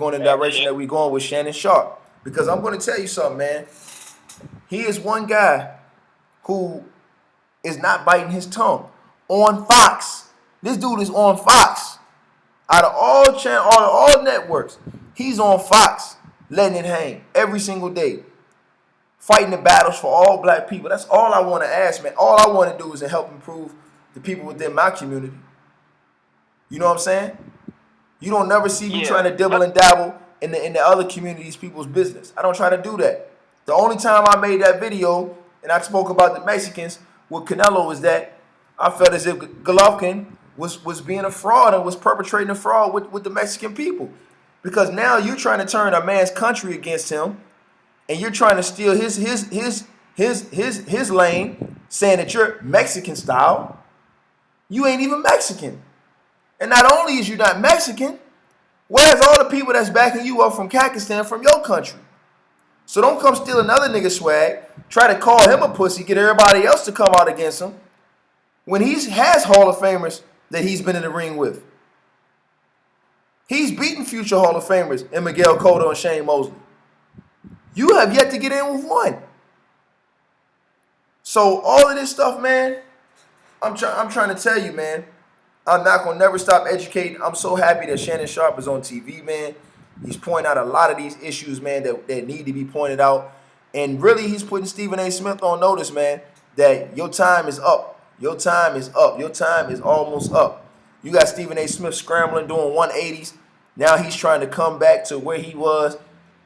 going in the direction that we're going with Shannon Sharpe. Because I'm going to tell you something, man. He is one guy who is not biting his tongue on Fox. This dude is on Fox. Out of all networks, he's on Fox, letting it hang every single day, fighting the battles for all black people. That's all I want to ask, man. All I want to do is to help improve the people within my community. You know what I'm saying? You don't never see me trying to dibble and dabble in the other communities, people's business. I don't try to do that. The only time I made that video and I spoke about the Mexicans with Canelo was that I felt as if Golovkin was being a fraud and was perpetrating a fraud with the Mexican people. Because now you're trying to turn a man's country against him, and you're trying to steal his lane, saying that you're Mexican style. You ain't even Mexican. And not only is you not Mexican, where's all the people that's backing you up from Pakistan from your country? So don't come steal another nigga swag, try to call him a pussy, get everybody else to come out against him, when he has Hall of Famers that he's been in the ring with. He's beaten future Hall of Famers in Miguel Cotto and Shane Mosley. You have yet to get in with one. So all of this stuff, man, I'm trying to tell you, man, I'm not going to never stop educating. I'm so happy that Shannon Sharpe is on TV, man. He's pointing out a lot of these issues, man, that need to be pointed out. And really, he's putting Stephen A. Smith on notice, man, that your time is up. Your time is up. Your time is almost up. You got Stephen A. Smith scrambling, doing 180s. Now he's trying to come back to where he was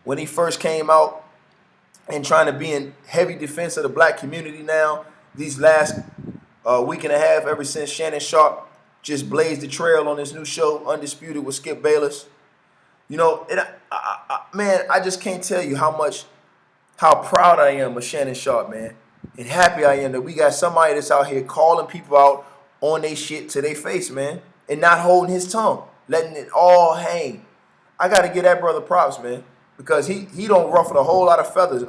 when he first came out and trying to be in heavy defense of the black community now. These last week and a half, ever since Shannon Sharpe just blazed the trail on this new show, Undisputed with Skip Bayless. You know, man, I just can't tell you how proud I am of Shannon Sharpe, man. And happy I am that we got somebody that's out here calling people out on their shit to their face, man. And not holding his tongue, letting it all hang. I got to give that brother props, man. Because he don't ruffle a whole lot of feathers,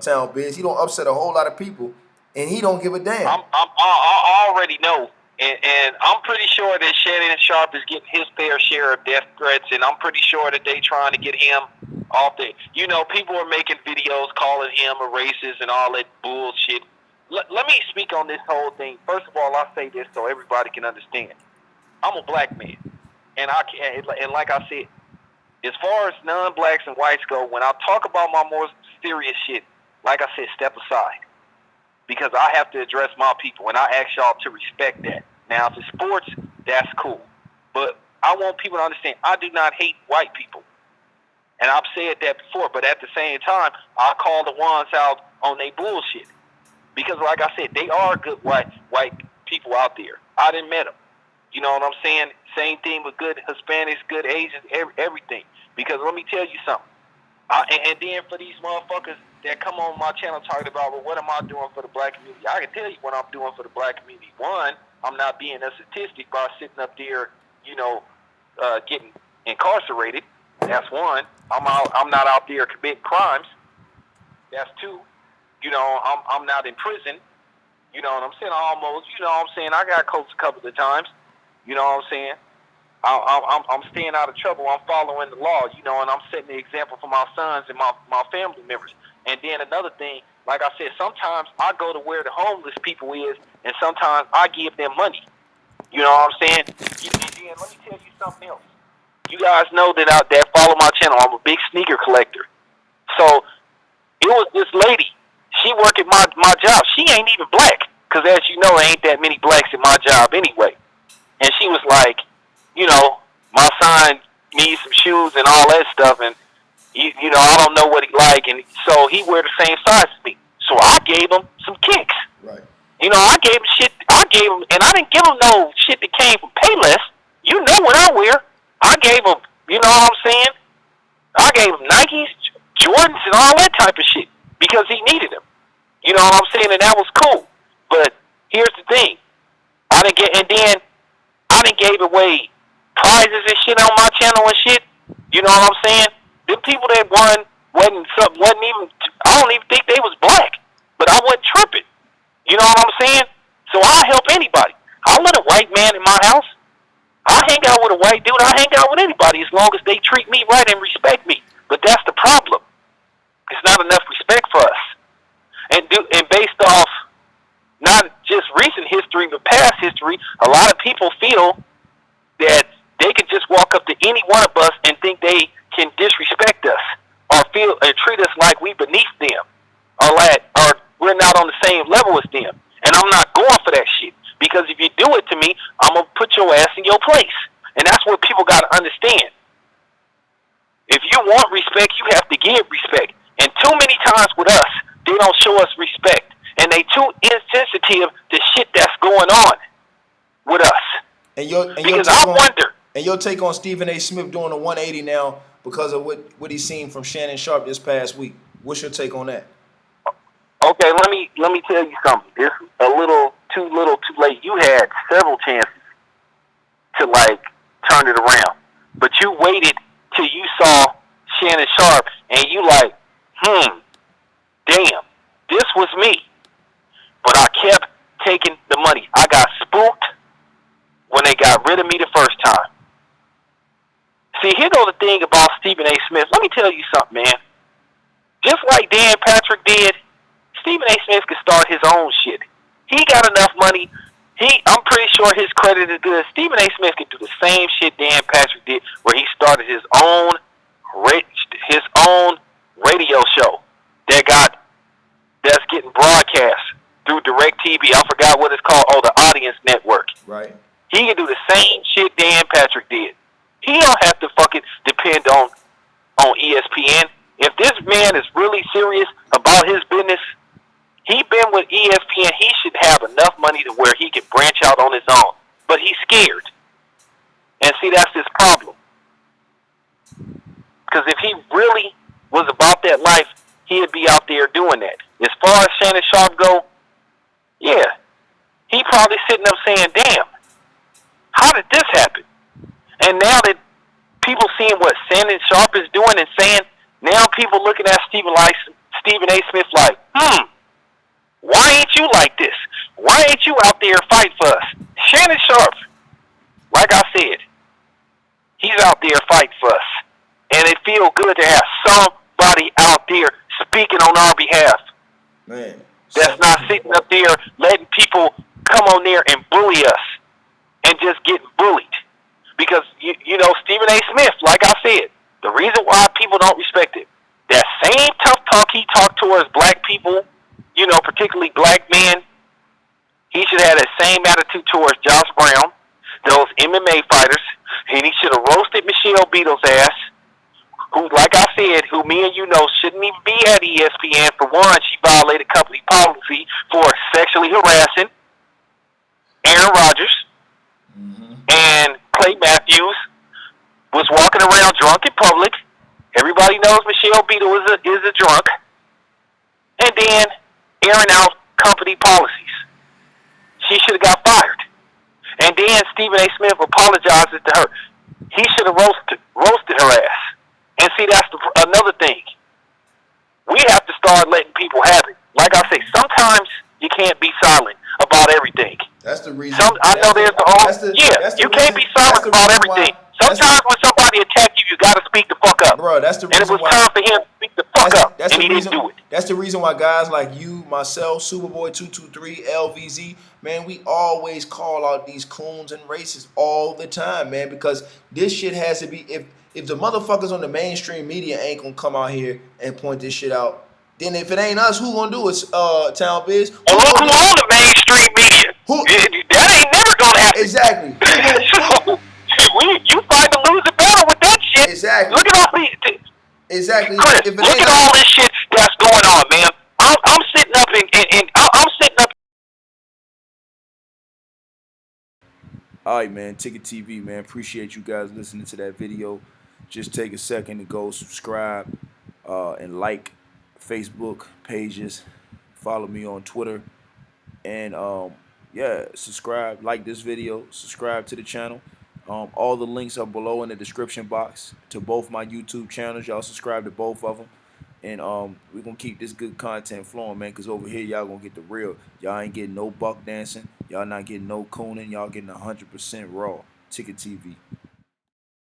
Town Biz. He don't upset a whole lot of people. And he don't give a damn. I already know. And I'm pretty sure that Shannon Sharpe is getting his fair share of death threats, and I'm pretty sure that they trying to get him off the. You know, people are making videos calling him a racist and all that bullshit. Let me speak on this whole thing. First of all, I'll say this so everybody can understand. I'm a black man, and like I said, as far as non-blacks and whites go, when I talk about my more serious shit, like I said, step aside. Because I have to address my people, and I ask y'all to respect that. Now, if it's sports, that's cool. But I want people to understand, I do not hate white people. And I've said that before, but at the same time, I call the ones out on their bullshit. Because like I said, they are good white people out there. I done met them. You know what I'm saying? Same thing with good Hispanics, good Asians, everything. Because let me tell you something. And then for these motherfuckers that come on my channel talking about, well, what am I doing for the black community? I can tell you what I'm doing for the black community. One, I'm not being a statistic by sitting up there, you know, getting incarcerated. That's one. I'm not out there committing crimes. That's two. You know, I'm not in prison. You know what I'm saying? Almost. You know what I'm saying? I got coached a couple of times. You know what I'm saying? I'm staying out of trouble. I'm following the law, you know, and I'm setting the example for my sons and my family members. And then another thing, like I said, sometimes I go to where the homeless people is, and sometimes I give them money. You know what I'm saying? And then let me tell you something else. You guys know that follow my channel. I'm a big sneaker collector. So it was this lady. She work at my job. She ain't even black, because as you know, there ain't that many blacks in my job anyway. And she was like, you know, my son needs some shoes and all that stuff, and you know, I don't know what he like, and so he wear the same size as me. So I gave him some kicks. Right. You know, I gave him shit. And I didn't give him no shit that came from Payless. You know what I wear. I gave him, you know what I'm saying? I gave him Nikes, Jordans, and all that type of shit because he needed them. You know what I'm saying? And that was cool. But here's the thing. I done gave away prizes and shit on my channel and shit. You know what I'm saying? The people that won wasn't even, I don't even think they was black. But I wasn't tripping. You know what I'm saying? So I'll help anybody. I'll let a white man in my house. I hang out with a white dude. I hang out with anybody as long as they treat me right and respect me. But that's the problem. It's not enough respect for us. And based off not just recent history but past history, a lot of people feel that they can just walk up to any one of us and think they can disrespect us or feel or treat us like we beneath them or we're not on the same level as them. And I'm not going for that shit. Because if you do it to me, I'm going to put your ass in your place. And that's what people got to understand. If you want respect, you have to give respect. And too many times with us, they don't show us respect. And they too insensitive to shit that's going on with us. Because I wonder. And your take on Stephen A. Smith doing a 180 now because of what he's seen from Shannon Sharpe this past week. What's your take on that? Okay, let me tell you something. It's a little too late. You had several chances to turn it around, but you waited till you saw Shannon Sharpe and you damn, this was me. But I kept taking the money. I got spooked when they got rid of me the first time. See, here goes the thing about Stephen A. Smith. Let me tell you something, man. Just like Dan Patrick did, Stephen A. Smith could start his own shit. He got enough money. I'm pretty sure his credit is good. Stephen A. Smith could do the same shit Dan Patrick did, where he started his own radio show that's getting broadcast through DirecTV. I forgot what it's called. Oh, the Audience Network. Right. He can do the same shit Dan Patrick did. He don't have to fucking depend on ESPN. If this man is really serious about his business, he been with ESPN. He should have enough money to where he can branch out on his own. But he's scared. And see, that's his problem. Because if he really was about that life, he'd be out there doing that. As far as Shannon Sharpe go, yeah, he probably sitting up saying, damn, how did this happen? And now that people seeing what Shannon Sharpe is doing and saying, now people looking at Stephen A. Smith like, why ain't you like this? Why ain't you out there fighting for us? Shannon Sharpe, like I said, he's out there fighting for us. And it feels good to have somebody out there speaking on our behalf. Man. That's not sitting up there letting people come on there and bully us and just get bullied. Because, you know, Stephen A. Smith, like I said, the reason why people don't respect it, that same tough talk he talked towards black people, you know, particularly black men, he should have that same attitude towards Josh Brown, those MMA fighters, and he should have roasted Michelle Beadle's ass, who, like I said, who me and you know shouldn't even be at ESPN. For one, she violated company policy for sexually harassing Aaron Rodgers, and Clay Matthews was walking around drunk in public. Everybody knows Michelle Beadle is a drunk. And then airing out company policies. She should have got fired. And then Stephen A. Smith apologizes to her. He should have roasted her ass. And see, that's another thing. We have to start letting people have it. Like I say, sometimes you can't be silent about everything. That's the reason. I know there's you can't be silent about everything. Sometimes when somebody attacks you, you got to speak the fuck up. Bro, that's the reason. And it was time for him to speak the fuck up, and he didn't do it. That's the reason why guys like you, myself, Superboy223, LVZ, man, we always call out these coons and racists all the time, man, because this shit has to be, if the motherfuckers on the mainstream media ain't gonna come out here and point this shit out, then if it ain't us, who gonna do it, Town Biz? Well, look who on the mainstream media. That ain't never gonna happen. Exactly. So, you fight the losing battle with that shit. Exactly. Look at all these. Exactly. Chris, look at all this shit that's going on, man. I'm sitting up and I'm sitting up. All right, man. Ticket TV, man. Appreciate you guys listening to that video. Just take a second to go subscribe and like Facebook pages. Follow me on Twitter. And, yeah, subscribe. Like this video. Subscribe to the channel. All the links are below in the description box to both my YouTube channels. Y'all subscribe to both of them. And we're going to keep this good content flowing, man, because over here y'all going to get the real. Y'all ain't getting no buck dancing. Y'all not getting no cooning. Y'all getting 100% raw. Ticket TV.